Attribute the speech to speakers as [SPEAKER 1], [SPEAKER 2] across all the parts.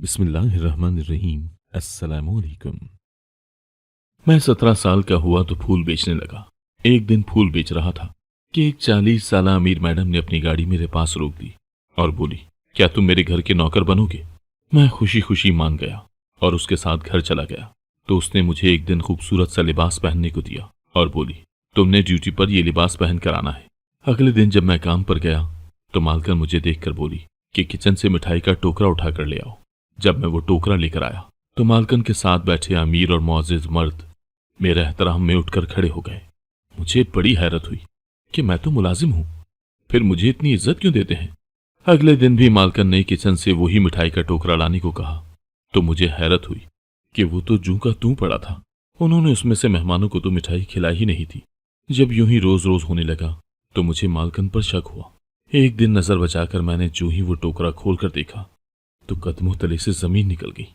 [SPEAKER 1] बिस्मिल्लाहिर्रहमानिर्रहीम। अस्सलामुअलैकुम। मैं 17 साल का हुआ तो फूल बेचने लगा। एक दिन फूल बेच रहा था कि एक 40 साला अमीर मैडम ने अपनी गाड़ी मेरे पास रोक दी और बोली, क्या तुम मेरे घर के नौकर बनोगे? मैं खुशी खुशी मान गया और उसके साथ घर चला गया। तो उसने मुझे एक दिन खूबसूरत सा लिबास पहनने को दिया और बोली, तुमने ड्यूटी पर यह लिबास पहन कर आना है। अगले दिन जब मैं काम पर गया तो मालकिन मुझे देखकर बोली कि किचन से मिठाई का टोकरा उठा कर ले आओ। जब मैं वो टोकरा लेकर आया तो मालकिन के साथ बैठे अमीर और मुअज़्ज़िज़ मर्द मेरे एहतराम में उठकर खड़े हो गए। मुझे बड़ी हैरत हुई कि मैं तो मुलाजिम हूं, फिर मुझे इतनी इज्जत क्यों देते हैं। अगले दिन भी मालकिन ने किचन से वही मिठाई का टोकरा लाने को कहा तो मुझे हैरत हुई कि वो तो जूं का तूं पड़ा था। उन्होंने उसमें से मेहमानों को तो मिठाई खिलाई ही नहीं थी। जब यूं ही रोज रोज होने लगा तो मुझे मालकिन पर शक हुआ। एक दिन नजर बचाकर मैंने जो ही वो टोकरा खोलकर देखा तो कदमों तले से जमीन निकल गई,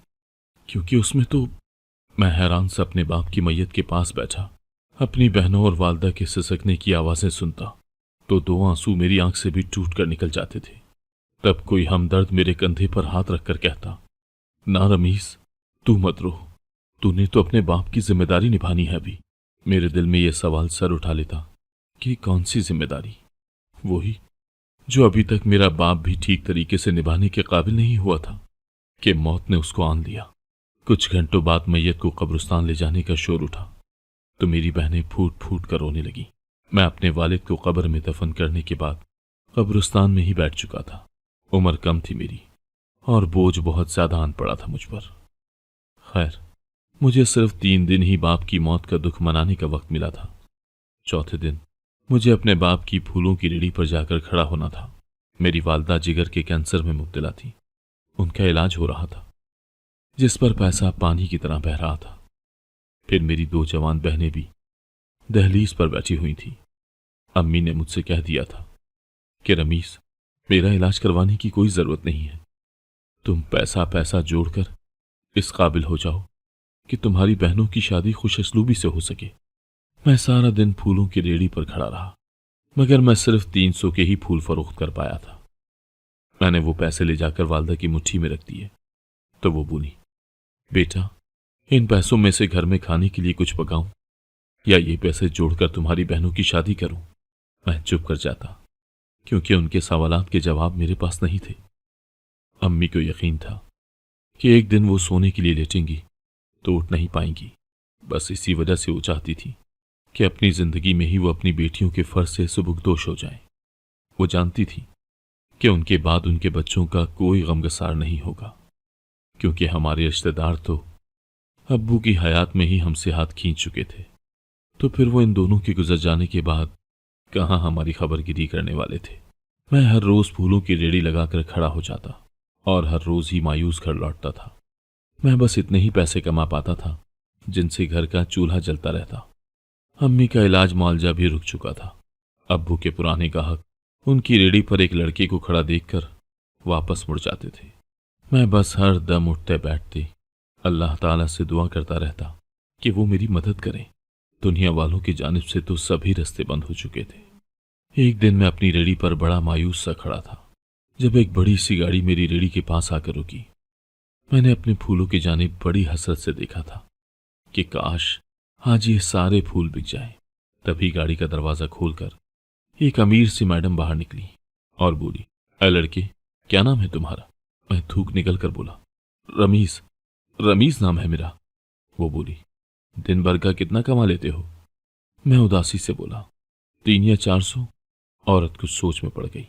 [SPEAKER 1] क्योंकि उसमें तो मैं हैरान से अपने बाप की मैयत के पास बैठा अपनी बहनों और वालदा के सिसकने की आवाजें सुनता तो दो आंसू मेरी आंख से भी टूट कर निकल जाते थे। तब कोई हमदर्द मेरे कंधे पर हाथ रखकर कहता, ना रमीज, तू मत रो, तूने तो अपने बाप की जिम्मेदारी निभानी है अभी। मेरे दिल में यह सवाल सर उठा लेता कि कौन सी जिम्मेदारी? वही जो अभी तक मेरा बाप भी ठीक तरीके से निभाने के काबिल नहीं हुआ था कि मौत ने उसको आन लिया। कुछ घंटों बाद मैयत को कब्रिस्तान ले जाने का शोर उठा तो मेरी बहनें फूट फूट कर रोने लगी। मैं अपने वालिद को कब्र में दफन करने के बाद कब्रिस्तान में ही बैठ चुका था। उम्र कम थी मेरी और बोझ बहुत ज्यादा आन पड़ा था मुझ पर। खैर, मुझे सिर्फ 3 दिन ही बाप की मौत का दुख मनाने का वक्त मिला था। चौथे दिन मुझे अपने बाप की फूलों की रेडी पर जाकर खड़ा होना था। मेरी वालदा जिगर के कैंसर में मुब्तला थी। उनका इलाज हो रहा था जिस पर पैसा पानी की तरह बह रहा था। फिर मेरी 2 जवान बहनें भी दहलीज पर बैठी हुई थी। अम्मी ने मुझसे कह दिया था कि रमीज, मेरा इलाज करवाने की कोई जरूरत नहीं है। तुम पैसा पैसा जोड़कर इस काबिल हो जाओ कि तुम्हारी बहनों की शादी खुशअस्लूबी से हो सके। मैं सारा दिन फूलों की रेडी पर खड़ा रहा, मगर मैं सिर्फ 300 के ही फूल फरोख्त कर पाया था। मैंने वो पैसे ले जाकर वालदा की मुट्ठी में रख दिए तो वो बोली, बेटा, इन पैसों में से घर में खाने के लिए कुछ पकाऊं या ये पैसे जोड़कर तुम्हारी बहनों की शादी करूं? मैं चुप कर जाता, क्योंकि उनके सवालात के जवाब मेरे पास नहीं थे। अम्मी को यकीन था कि एक दिन वो सोने के लिए लेटेंगी तो उठ नहीं पाएंगी। बस इसी वजह से वो चाहती थी कि अपनी जिंदगी में ही वो अपनी बेटियों के फर्ज से सुबुकदोश हो जाए। वो जानती थी कि उनके बाद उनके बच्चों का कोई गमगसार नहीं होगा, क्योंकि हमारे रिश्तेदार तो अब्बू की हयात में ही हमसे हाथ खींच चुके थे। तो फिर वो इन दोनों के गुजर जाने के बाद कहाँ हमारी खबरगिरी करने वाले थे। मैं हर रोज फूलों की रेडी लगाकर खड़ा हो जाता और हर रोज ही मायूस घर लौटता था। मैं बस इतने ही पैसे कमा पाता था जिनसे घर का चूल्हा जलता रहता। अम्मी का इलाज मुआवजा भी रुक चुका था। अब्बू के पुराने गाहक उनकी रेडी पर एक लड़के को खड़ा देखकर वापस मुड़ जाते थे। मैं बस हर दम उठते बैठते अल्लाह ताला से दुआ करता रहता कि वो मेरी मदद करें। दुनिया वालों की जानिब से तो सभी रास्ते बंद हो चुके थे। एक दिन मैं अपनी रेडी पर बड़ा मायूस सा खड़ा था जब एक बड़ी सी गाड़ी मेरी रेडी के पास आकर रुकी। मैंने अपने फूलों की जानिब बड़ी हसरत से देखा था कि काश आज ये सारे फूल बिक जाएं। तभी गाड़ी का दरवाजा खोलकर एक अमीर सी मैडम बाहर निकली और बोली, अरे लड़के, क्या नाम है तुम्हारा? मैं थूक निकल कर बोला, रमीज, रमीज नाम है मेरा। वो बोली, दिन भर का कितना कमा लेते हो? मैं उदासी से बोला, 3 या 400। औरत कुछ सोच में पड़ गई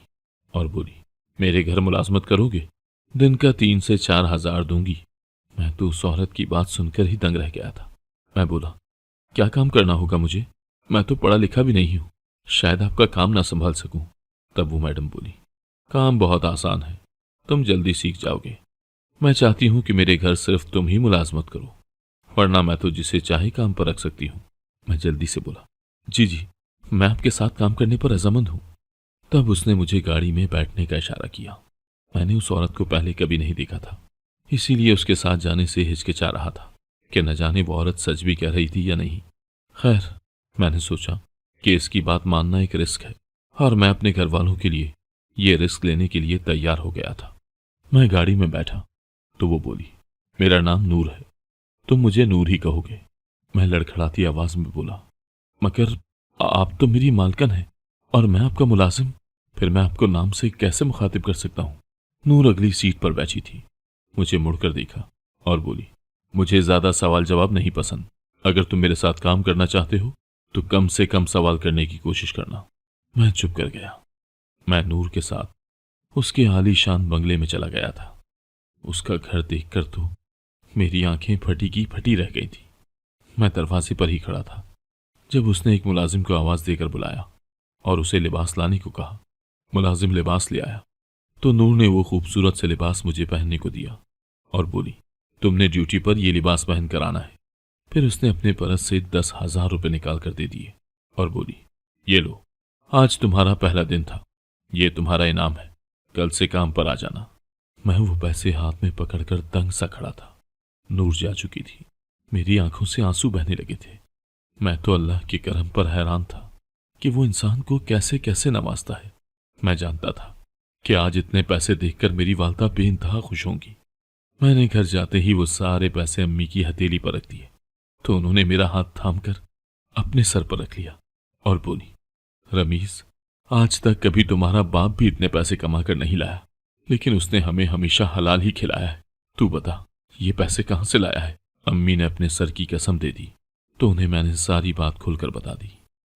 [SPEAKER 1] और बोली, मेरे घर मुलाजमत करोगे? दिन का 3 से 4 हजार दूंगी। मैं तो उस औरत की बात सुनकर ही दंग रह गया था। मैं बोला, क्या काम करना होगा मुझे? मैं तो पढ़ा लिखा भी नहीं हूं, शायद आपका काम ना संभाल सकूं। तब वो मैडम बोली, काम बहुत आसान है, तुम जल्दी सीख जाओगे। मैं चाहती हूं कि मेरे घर सिर्फ तुम ही मुलाजमत करो, वरना मैं तो जिसे चाहे काम पर रख सकती हूं। मैं जल्दी से बोला, जी जी, मैं आपके साथ काम करने पर रजामंद हूं। तब उसने मुझे गाड़ी में बैठने का इशारा किया। मैंने उस औरत को पहले कभी नहीं देखा था, इसीलिए उसके साथ जाने से हिचकिचा रहा था कि न जाने वो औरत सच भी कह रही थी या नहीं। खैर, मैंने सोचा कि इसकी बात मानना एक रिस्क है और मैं अपने घर वालों के लिए ये रिस्क लेने के लिए तैयार हो गया था। मैं गाड़ी में बैठा तो वो बोली, मेरा नाम नूर है, तुम मुझे नूर ही कहोगे। मैं लड़खड़ाती आवाज में बोला, मगर आप तो मेरी मालकन है और मैं आपका मुलाजिम, फिर मैं आपको नाम से कैसे मुखातिब कर सकता हूँ। नूर अगली सीट पर बैठी थी, मुझे मुड़कर देखा और बोली, मुझे ज्यादा सवाल जवाब नहीं पसंद। अगर तुम मेरे साथ काम करना चाहते हो तो कम से कम सवाल करने की कोशिश करना। मैं चुप कर गया। मैं नूर के साथ उसके आलीशान बंगले में चला गया था। उसका घर देखकर तो मेरी आंखें फटी की फटी रह गई थी। मैं दरवाजे पर ही खड़ा था जब उसने एक मुलाजिम को आवाज देकर बुलाया और उसे लिबास लाने को कहा। मुलाजिम लिबास ले आया तो नूर ने वो खूबसूरत से लिबास मुझे पहनने को दिया और बोली, तुमने ड्यूटी पर यह लिबास पहन कर आना है। फिर उसने अपने परस से 10,000 रुपये निकाल कर दे दिए और बोली, ये लो, आज तुम्हारा पहला दिन था, ये तुम्हारा इनाम है, कल से काम पर आ जाना। मैं वो पैसे हाथ में पकड़कर दंग सा खड़ा था। नूर जा चुकी थी, मेरी आंखों से आंसू बहने लगे थे। मैं तो अल्लाह के करम पर हैरान था कि वो इंसान को कैसे कैसे नवाजता है। मैं जानता था कि आज इतने पैसे देखकर मेरी वालदा बेइंतहा खुश होंगी। मैंने घर जाते ही वो सारे पैसे अम्मी की हथेली पर रख दिए तो उन्होंने मेरा हाथ थामकर अपने सर पर रख लिया और बोली, रमीज, आज तक कभी तुम्हारा बाप भी इतने पैसे कमा कर नहीं लाया, लेकिन उसने हमें हमेशा हलाल ही खिलाया है। तू बता, ये पैसे कहां से लाया है? अम्मी ने अपने सर की कसम दे दी तो उन्हें मैंने सारी बात खुलकर बता दी।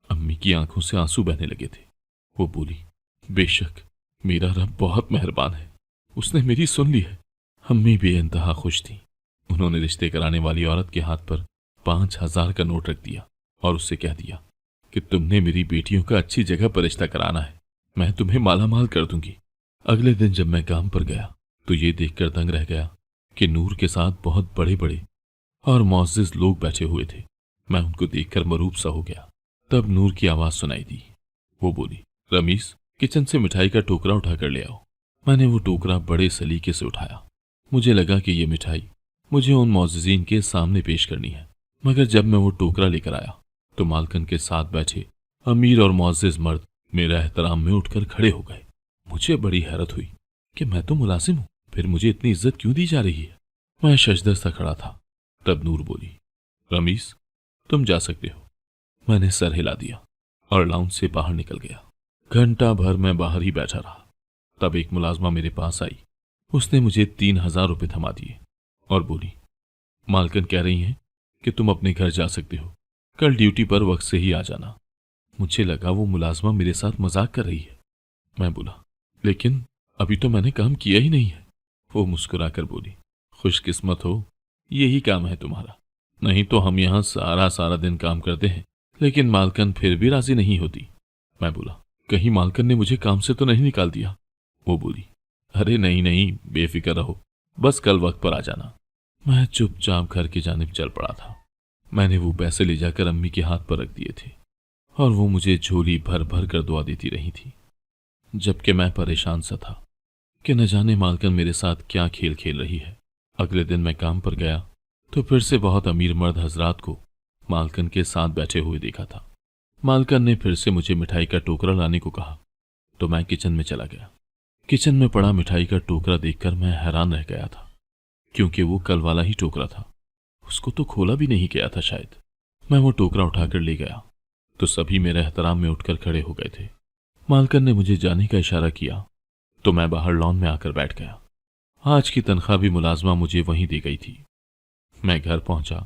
[SPEAKER 1] अम्मी की आंखों से आंसू बहने लगे थे। वो बोली, बेशक मेरा रब बहुत मेहरबान है, उसने मेरी सुन ली है। अम्मी बेइंतहा खुश थी। उन्होंने रिश्ते कराने वाली औरत के हाथ पर 5,000 का नोट रख दिया और उससे कह दिया कि तुमने मेरी बेटियों का अच्छी जगह पर रिश्ता कराना है, मैं तुम्हें मालामाल कर दूंगी। अगले दिन जब मैं काम पर गया तो ये देखकर दंग रह गया कि नूर के साथ बहुत बड़े बड़े और मुअज़्ज़िज़ लोग बैठे हुए थे। मैं उनको देखकर मरूब सा हो गया। तब नूर की आवाज सुनाई दी। वो बोली, रमीज, किचन से मिठाई का टोकरा उठा कर ले आओ। मैंने वो टोकरा बड़े सलीके से उठाया। मुझे लगा कि ये मिठाई मुझे उन मुअज़्ज़िज़ीन के सामने पेश करनी है, मगर जब मैं वो टोकरा लेकर आया तो मालकन के साथ बैठे अमीर और मुअज़्ज़िज़ मर्द मेरा एहतराम में उठकर खड़े हो गए। मुझे बड़ी हैरत हुई कि मैं तो मुलाजिम हूं, फिर मुझे इतनी इज्जत क्यों दी जा रही है। मैं शशदर सा खड़ा था। तब नूर बोली, रमीज, तुम जा सकते हो। मैंने सर हिला दिया और लाउंज से बाहर निकल गया। घंटा भर मैं बाहर ही बैठा रहा। तब एक मुलाजमा मेरे पास आई। उसने मुझे 3,000 रुपये थमा दिए और बोली, मालकन कह रही हैं कि तुम अपने घर जा सकते हो, कल ड्यूटी पर वक्त से ही आ जाना। मुझे लगा वो मुलाजमा मेरे साथ मजाक कर रही है। मैं बोला, लेकिन अभी तो मैंने काम किया ही नहीं है। वो मुस्कुराकर बोली, खुशकिस्मत हो, यही काम है तुम्हारा, नहीं तो हम यहाँ सारा सारा दिन काम करते हैं, लेकिन मालकन फिर भी राजी नहीं होती। मैं बोला, कहीं मालकन ने मुझे काम से तो नहीं निकाल दिया? वो बोली, अरे नहीं नहीं, बेफिक्र रहो, बस कल वक्त पर आ जाना। मैं चुपचाप घर की जानिब चल पड़ा था। मैंने वो पैसे ले जाकर अम्मी के हाथ पर रख दिए थे और वो मुझे झोली भर भर कर दुआ देती रही थी, जबकि मैं परेशान सा था कि न जाने मालकन मेरे साथ क्या खेल खेल रही है। अगले दिन मैं काम पर गया तो फिर से बहुत अमीर मर्द हजरात को मालकन के साथ बैठे हुए देखा था। मालकन ने फिर से मुझे मिठाई का टोकरा लाने को कहा तो मैं किचन में चला गया। किचन में पड़ा मिठाई का टोकरा देखकर मैं हैरान रह गया था, क्योंकि वो कल वाला ही टोकरा था, उसको तो खोला भी नहीं गया था शायद। मैं वो टोकरा उठाकर ले गया तो सभी मेरे एहतराम में उठकर खड़े हो गए थे। मालकन ने मुझे जाने का इशारा किया तो मैं बाहर लॉन में आकर बैठ गया। आज की तनख्वाह भी मुलाजमा मुझे वहीं दी गई थी। मैं घर पहुंचा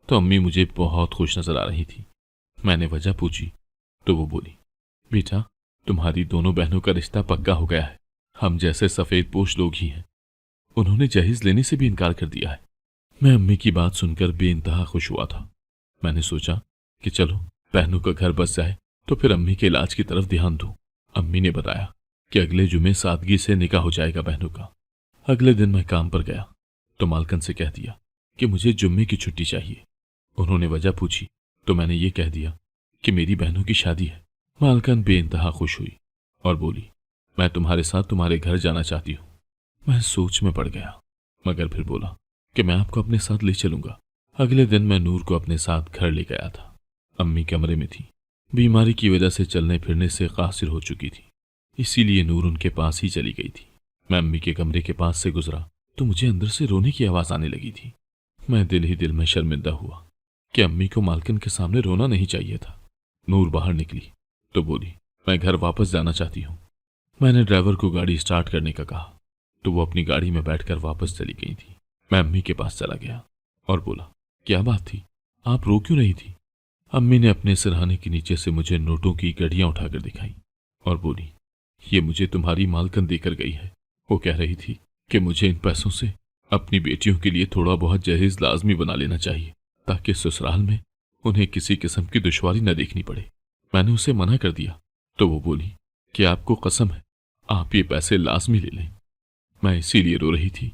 [SPEAKER 1] तो अम्मी मुझे बहुत खुश नजर आ रही थी। मैंने वजह पूछी तो वो बोली, बेटा, तुम्हारी दोनों बहनों का रिश्ता पक्का हो गया है, हम जैसे सफेद पोश लोग ही हैं। उन्होंने जहेज लेने से भी इनकार कर दिया है। मैं अम्मी की बात सुनकर बेइंतहा खुश हुआ था। मैंने सोचा कि चलो बहनों का घर बस जाए तो फिर अम्मी के इलाज की तरफ ध्यान दूं। अम्मी ने बताया कि अगले जुमे सादगी से निकाह हो जाएगा बहनों का। अगले दिन मैं काम पर गया तो मालकन से कह दिया कि मुझे जुम्मे की छुट्टी चाहिए। उन्होंने वजह पूछी तो मैंने ये कह दिया कि मेरी बहनों की शादी है। मालकन बेइंतहा खुश हुई और बोली, मैं तुम्हारे साथ तुम्हारे घर जाना चाहती हूँ। मैं सोच में पड़ गया, मगर फिर बोला कि मैं आपको अपने साथ ले चलूंगा। अगले दिन मैं नूर को अपने साथ घर ले गया था। अम्मी कमरे में थी, बीमारी की वजह से चलने फिरने से कासिर हो चुकी थी, इसीलिए नूर उनके पास ही चली गई थी। मैं अम्मी के कमरे के पास से गुजरा तो मुझे अंदर से रोने की आवाज आने लगी थी। मैं दिल ही दिल में शर्मिंदा हुआ कि अम्मी को मालकिन के सामने रोना नहीं चाहिए था। नूर बाहर निकली तो बोली, मैं घर वापस जाना चाहती हूँ। मैंने ड्राइवर को गाड़ी स्टार्ट करने का कहा तो वो अपनी गाड़ी में बैठकर वापस चली गई थी। मैं अम्मी के पास चला गया और बोला, क्या बात थी, आप रो क्यों रही थी? अम्मी ने अपने सिरहाने के नीचे से मुझे नोटों की गड्डियां उठाकर दिखाई और बोली, ये मुझे तुम्हारी मालकिन देकर गई है। वो कह रही थी कि मुझे इन पैसों से अपनी बेटियों के लिए थोड़ा बहुत जहेज लाजमी बना लेना चाहिए ताकि ससुराल में उन्हें किसी किस्म की दुश्वारी न देखनी पड़े। मैंने उसे मना कर दिया तो वो बोली कि आपको कसम है, आप ये पैसे लाजमी ले लें। मैं इसीलिए रो रही थी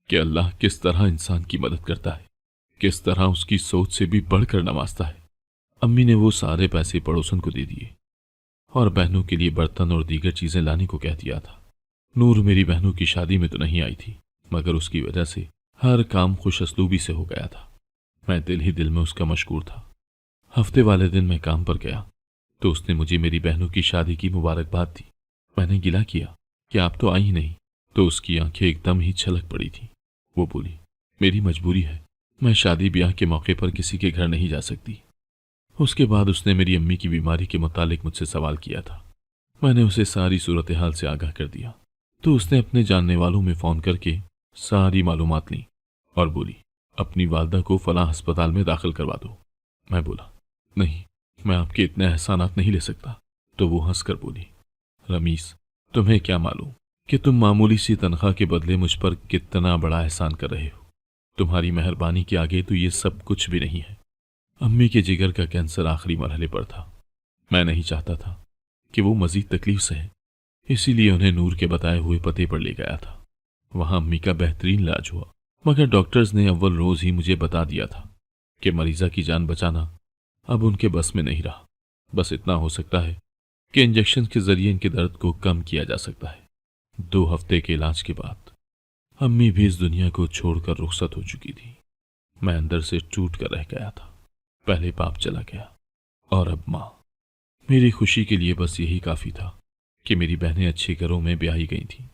[SPEAKER 1] कि अल्लाह किस तरह इंसान की मदद करता है, किस तरह उसकी सोच से भी बढ़कर नवाजता है। अम्मी ने वो सारे पैसे पड़ोसन को दे दिए और बहनों के लिए बर्तन और दीगर चीजें लाने को कह दिया था। नूर मेरी बहनों की शादी में तो नहीं आई थी, मगर उसकी वजह से हर काम खुश असलूबी से हो गया था। मैं दिल ही दिल में उसका मशकूर था। हफ्ते वाले दिन मैं काम पर गया तो उसने मुझे मेरी बहनों की शादी की मुबारकबाद दी। मैंने गिला किया कि आप तो आई ही नहीं, तो उसकी आंखें एकदम ही छलक पड़ी थी। वो बोली, मेरी मजबूरी है, मैं शादी ब्याह के मौके पर किसी के घर नहीं जा सकती। उसके बाद उसने मेरी अम्मी की बीमारी के मुतालिक मुझसे सवाल किया था। मैंने उसे सारी सूरत हाल से आगाह कर दिया तो उसने अपने जानने वालों में फ़ोन करके सारी मालूमात ली और बोली, अपनी वालदा को फलां अस्पताल में दाखिल करवा दो। मैं बोला, नहीं, मैं आपके इतने एहसानात नहीं ले सकता। तो वो हंसकर बोली, रमीस, तुम्हें क्या मालूम कि तुम मामूली सी तनख्वाह के बदले मुझ पर कितना बड़ा एहसान कर रहे हो। तुम्हारी मेहरबानी के आगे तो ये सब कुछ भी नहीं है। अम्मी के जिगर का कैंसर आखिरी मरहले पर था। मैं नहीं चाहता था कि वो मजीद तकलीफ सहे, इसीलिए उन्हें नूर के बताए हुए पते पर ले गया था। वहां अम्मी का बेहतरीन इलाज हुआ, मगर डॉक्टर्स ने अव्वल रोज ही मुझे बता दिया था कि मरीजा की जान बचाना अब उनके बस में नहीं रहा। बस इतना हो सकता है कि इंजेक्शन के जरिए इनके दर्द को कम किया जा सकता है। 2 हफ्ते के इलाज के बाद अम्मी भी इस दुनिया को छोड़कर रुखसत हो चुकी थी। मैं अंदर से टूट कर रह गया था। पहले बाप चला गया और अब माँ। मेरी खुशी के लिए बस यही काफी था कि मेरी बहनें अच्छे घरों में ब्याही गई थीं।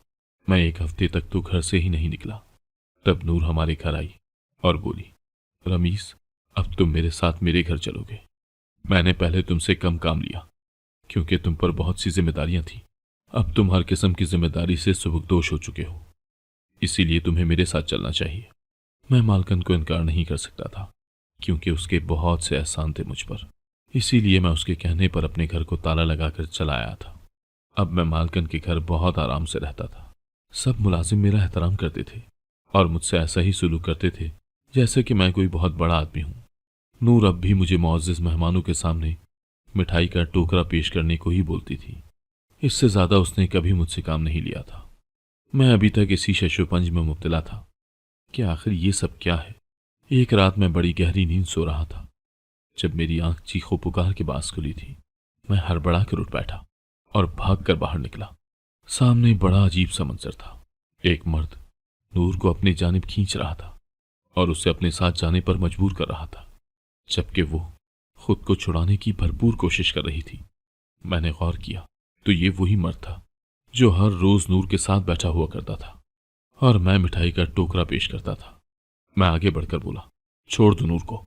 [SPEAKER 1] मैं 1 हफ्ते तक तो घर से ही नहीं निकला। तब नूर हमारे घर आई और बोली, रमीस, अब तुम मेरे साथ मेरे घर चलोगे। मैंने पहले तुमसे कम काम लिया क्योंकि तुम पर बहुत सी जिम्मेदारियां थीं। अब तुम हर किस्म की जिम्मेदारी से सुबकदोश हो चुके हो, इसीलिए तुम्हें मेरे साथ चलना चाहिए। मैं मालकन को इनकार नहीं कर सकता था क्योंकि उसके बहुत से एहसान थे मुझ पर, इसीलिए मैं उसके कहने पर अपने घर को ताला लगाकर चला आया था। अब मैं मालकन के घर बहुत आराम से रहता था। सब मुलाजिम मेरा एहतराम करते थे और मुझसे ऐसा ही सुलूक करते थे जैसे कि मैं कोई बहुत बड़ा आदमी हूं। नूर अब भी मुझे मुअज़्ज़िज़ मेहमानों के सामने मिठाई का टोकरा पेश करने को ही बोलती थी। इससे ज्यादा उसने कभी मुझसे काम नहीं लिया था। मैं अभी तक इसी शशोपंज में मुब्तला था कि आखिर ये सब क्या है। एक रात मैं बड़ी गहरी नींद सो रहा था जब मेरी आंख चीखों पुकार के पास खुली थी। मैं हड़बड़ा कर उठ बैठा और भागकर बाहर निकला। सामने बड़ा अजीब सा मंजर था। एक मर्द नूर को अपनी जानिब खींच रहा था और उसे अपने साथ जाने पर मजबूर कर रहा था, जबकि वो खुद को छुड़ाने की भरपूर कोशिश कर रही थी। मैंने गौर किया तो ये वही मर्द था जो हर रोज नूर के साथ बैठा हुआ करता था और मैं मिठाई का टोकरा पेश करता था। मैं आगे बढ़कर बोला, छोड़ दो नूर को,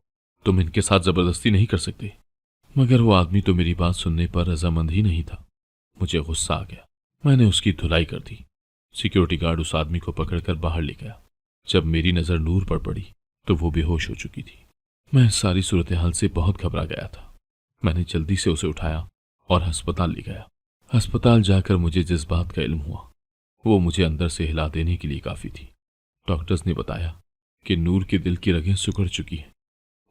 [SPEAKER 1] तुम इनके साथ जबरदस्ती नहीं कर सकते। मगर वो आदमी तो मेरी बात सुनने पर रजामंद ही नहीं था। मुझे गुस्सा आ गया। मैंने उसकी धुलाई कर दी। सिक्योरिटी गार्ड उस आदमी को पकड़कर बाहर ले गया। जब मेरी नजर नूर पर पड़ी तो वो बेहोश हो चुकी थी। मैं सारी सूरत हाल से बहुत घबरा गया था। मैंने जल्दी से उसे उठाया और अस्पताल ले गया। अस्पताल जाकर मुझे जिस बात का इल्म हुआ वो मुझे अंदर से हिला देने के लिए काफी थी। डॉक्टर्स ने बताया कि नूर के दिल की रगें सिकुड़ चुकी हैं।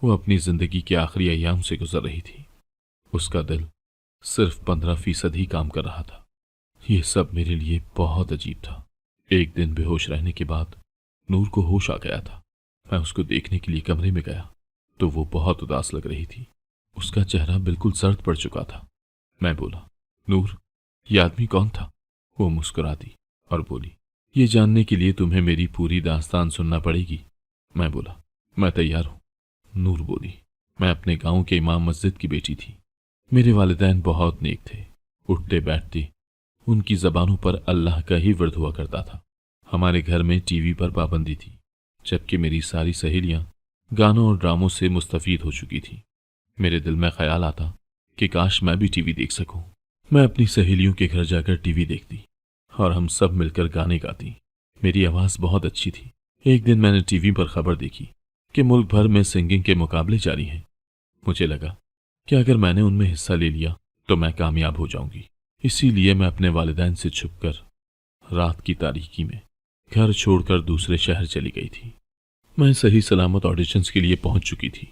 [SPEAKER 1] वो अपनी जिंदगी के आखिरी अय्याम से गुजर रही थी। उसका दिल सिर्फ 15% ही काम कर रहा था। ये सब मेरे लिए बहुत अजीब था। एक दिन बेहोश रहने के बाद नूर को होश आ गया था। मैं उसको देखने के लिए कमरे में गया तो वो बहुत उदास लग रही थी। उसका चेहरा बिल्कुल जर्द पड़ चुका था। मैं बोला, नूर, ये आदमी कौन था? वो मुस्कुरा दी और बोली, ये जानने के लिए तुम्हें मेरी पूरी दास्तान सुनना पड़ेगी। मैं बोला, मैं तैयार हूं। नूर बोली, मैं अपने गांव के इमाम मस्जिद की बेटी थी। मेरे वालिदैन बहुत नेक थे। उठते बैठते उनकी जबानों पर अल्लाह का ही विर्द हुआ करता था। हमारे घर में टीवी पर पाबंदी थी, जबकि मेरी सारी सहेलियां गानों और ड्रामों से मुस्तफीद हो चुकी थी। मेरे दिल में ख्याल आता कि काश मैं भी टीवी देख सकूं। मैं अपनी सहेलियों के घर जाकर टीवी देखती और हम सब मिलकर गाने गाती। मेरी आवाज़ बहुत अच्छी थी। एक दिन मैंने टीवी पर खबर देखी कि मुल्क भर में सिंगिंग के मुकाबले जारी हैं। मुझे लगा कि अगर मैंने उनमें हिस्सा ले लिया तो मैं कामयाब हो जाऊंगी। इसीलिए मैं अपने वालिदैन से छुपकर रात की तारीकी में घर छोड़कर दूसरे शहर चली गई थी। मैं सही सलामत ऑडिशंस के लिए पहुंच चुकी थी,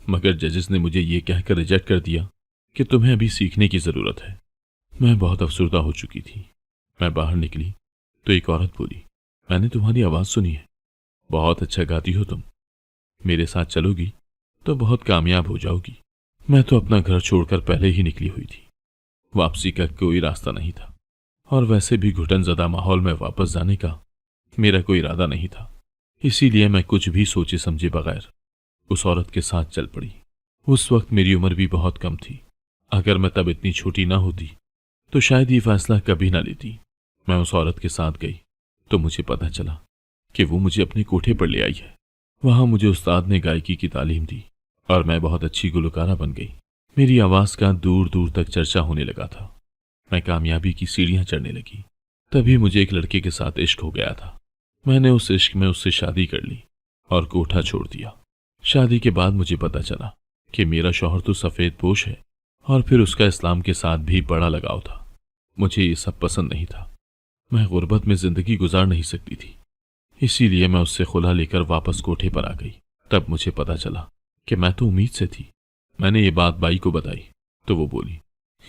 [SPEAKER 1] मगर जजेस ने मुझे ये कहकर रिजेक्ट कर दिया कि तुम्हें अभी सीखने की ज़रूरत है। मैं बहुत अफसरदा हो चुकी थी। मैं बाहर निकली तो एक औरत बोली, मैंने तुम्हारी आवाज़ सुनी है, बहुत अच्छा गाती हो तुम, मेरे साथ चलोगी तो बहुत कामयाब हो जाओगी। मैं तो अपना घर छोड़कर पहले ही निकली हुई थी। वापसी का कोई रास्ता नहीं था और वैसे भी घुटनज़दा माहौल में वापस जाने का मेरा कोई इरादा नहीं था। इसीलिए मैं कुछ भी सोचे समझे बगैर उस औरत के साथ चल पड़ी। उस वक्त मेरी उम्र भी बहुत कम थी। अगर मैं तब इतनी छोटी ना होती तो शायद ये फैसला कभी ना लेती। मैं उस औरत के साथ गई तो मुझे पता चला कि वो मुझे अपने कोठे पर ले आई है। वहां मुझे उस्ताद ने गायकी की तालीम दी और मैं बहुत अच्छी गुलकारा बन गई। मेरी आवाज़ का दूर दूर तक चर्चा होने लगा था। मैं कामयाबी की सीढ़ियां चढ़ने लगी। तभी मुझे एक लड़के के साथ इश्क हो गया था। मैंने उस इश्क में उससे शादी कर ली और कोठा छोड़ दिया। शादी के बाद मुझे पता चला कि मेरा शौहर तो सफ़ेद पोश है और फिर उसका इस्लाम के साथ भी बड़ा लगाव था। मुझे ये सब पसंद नहीं था। मैं गुर्बत में ज़िंदगी गुजार नहीं सकती थी। इसीलिए मैं उससे खुला लेकर वापस कोठे पर आ गई। तब मुझे पता चला कि मैं तो उम्मीद से थी। मैंने ये बात बाई को बताई तो वो बोली,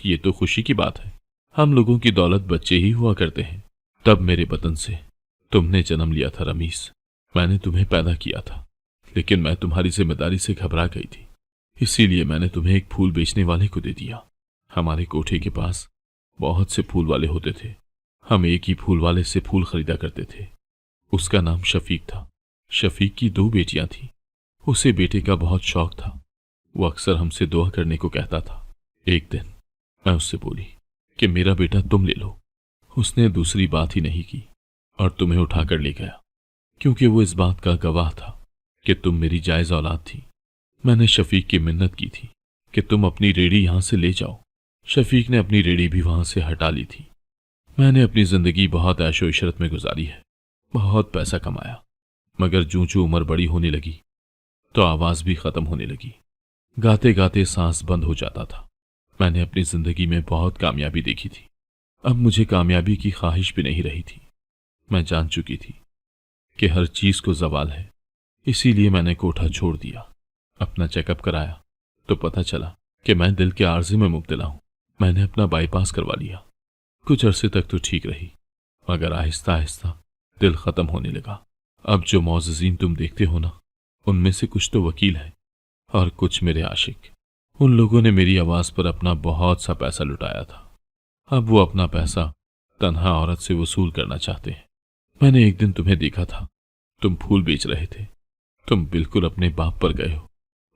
[SPEAKER 1] ये तो खुशी की बात है, हम लोगों की दौलत बच्चे ही हुआ करते हैं। तब मेरे बदन से तुमने जन्म लिया था रमीस। मैंने तुम्हें पैदा किया था, लेकिन मैं तुम्हारी जिम्मेदारी से घबरा गई थी। इसीलिए मैंने तुम्हें एक फूल बेचने वाले को दे दिया। हमारे कोठे के पास बहुत से फूल वाले होते थे। हम एक ही फूल वाले से फूल खरीदा करते थे। उसका नाम शफीक था। शफीक की 2 बेटियां थीं। उसे बेटे का बहुत शौक था। वो अक्सर हमसे दुआ करने को कहता था। एक दिन मैं उससे बोली कि मेरा बेटा तुम ले लो। उसने दूसरी बात ही नहीं की और तुम्हें उठाकर ले गया, क्योंकि वो इस बात का गवाह था कि तुम मेरी जायज़ औलाद थी। मैंने शफीक की मिन्नत की थी कि तुम अपनी रेड़ी यहां से ले जाओ। शफीक ने अपनी रेड़ी भी वहां से हटा ली थी। मैंने अपनी जिंदगी बहुत ऐशो इशरत में गुजारी है, बहुत पैसा कमाया, मगर जूं-जूं उम्र बड़ी होने लगी तो आवाज भी खत्म होने लगी। गाते गाते सांस बंद हो जाता था। मैंने अपनी जिंदगी में बहुत कामयाबी देखी थी। अब मुझे कामयाबी की ख्वाहिश भी नहीं रही थी। मैं जान चुकी थी कि हर चीज को जवाल है। इसीलिए मैंने कोठा छोड़ दिया। अपना चेकअप कराया तो पता चला कि मैं दिल के आर्जे में मुब्तला हूं। मैंने अपना बाईपास करवा लिया। कुछ अरसे तक तो ठीक रही, मगर आहिस्ता आहिस्ता दिल खत्म होने लगा। अब जो मौजज़ीन तुम देखते हो ना, उनमें से कुछ तो वकील हैं और कुछ मेरे आशिक। उन लोगों ने मेरी आवाज़ पर अपना बहुत सा पैसा लुटाया था। अब वो अपना पैसा तन्हा औरत से वसूल करना चाहते हैं। मैंने एक दिन तुम्हें देखा था, तुम फूल बेच रहे थे। तुम बिल्कुल अपने बाप पर गए हो।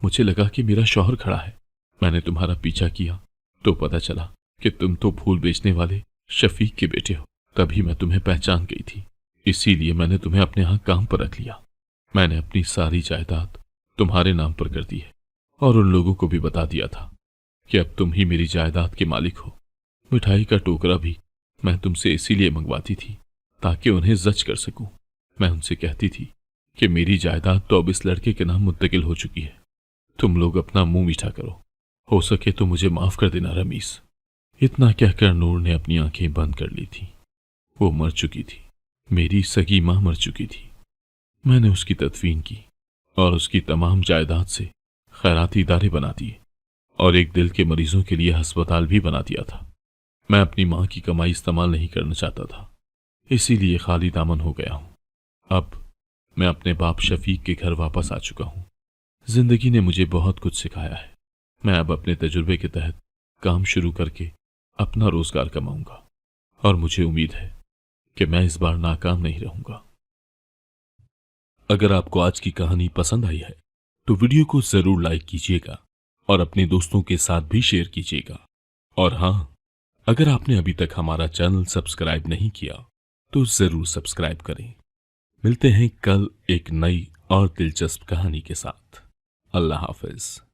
[SPEAKER 1] मुझे लगा कि मेरा शौहर खड़ा है। मैंने तुम्हारा पीछा किया तो पता चला कि तुम तो फूल बेचने वाले शफीक के बेटे हो। तभी मैं तुम्हें पहचान गई थी। इसीलिए मैंने तुम्हें अपने यहाँ काम पर रख लिया। मैंने अपनी सारी जायदाद तुम्हारे नाम पर कर दी है और उन लोगों को भी बता दिया था कि अब तुम ही मेरी जायदाद के मालिक हो। मिठाई का टोकरा भी मैं तुमसे इसीलिए मंगवाती थी ताकि उन्हें जज कर सकूं। मैं उनसे कहती थी कि मेरी जायदाद तो अब इस लड़के के नाम मुंतकिल हो चुकी है। तुम लोग अपना मुंह मीठा करो, हो सके तो मुझे माफ कर देना रमीस। इतना कहकर नूर ने अपनी आंखें बंद कर ली थी। वो मर चुकी थी। मेरी सगी मां मर चुकी थी। मैंने उसकी तदफीन की और उसकी तमाम जायदाद से खैराती इदारे बना दिए और एक दिल के मरीजों के लिए अस्पताल भी बना दिया था। मैं अपनी मां की कमाई इस्तेमाल नहीं करना चाहता था, इसीलिए खाली दामन हो गया हूं। अब मैं अपने बाप शफीक के घर वापस आ चुका हूं। जिंदगी ने मुझे बहुत कुछ सिखाया है। मैं अब अपने तजुर्बे के तहत काम शुरू करके अपना रोजगार कमाऊंगा और मुझे उम्मीद है कि मैं इस बार नाकाम नहीं रहूंगा। अगर आपको आज की कहानी पसंद आई है तो वीडियो को जरूर लाइक कीजिएगा और अपने दोस्तों के साथ भी शेयर कीजिएगा। और हाँ, अगर आपने अभी तक हमारा चैनल सब्सक्राइब नहीं किया तो जरूर सब्सक्राइब करें। मिलते हैं कल एक नई और दिलचस्प कहानी के साथ। अल्लाह हाफिज।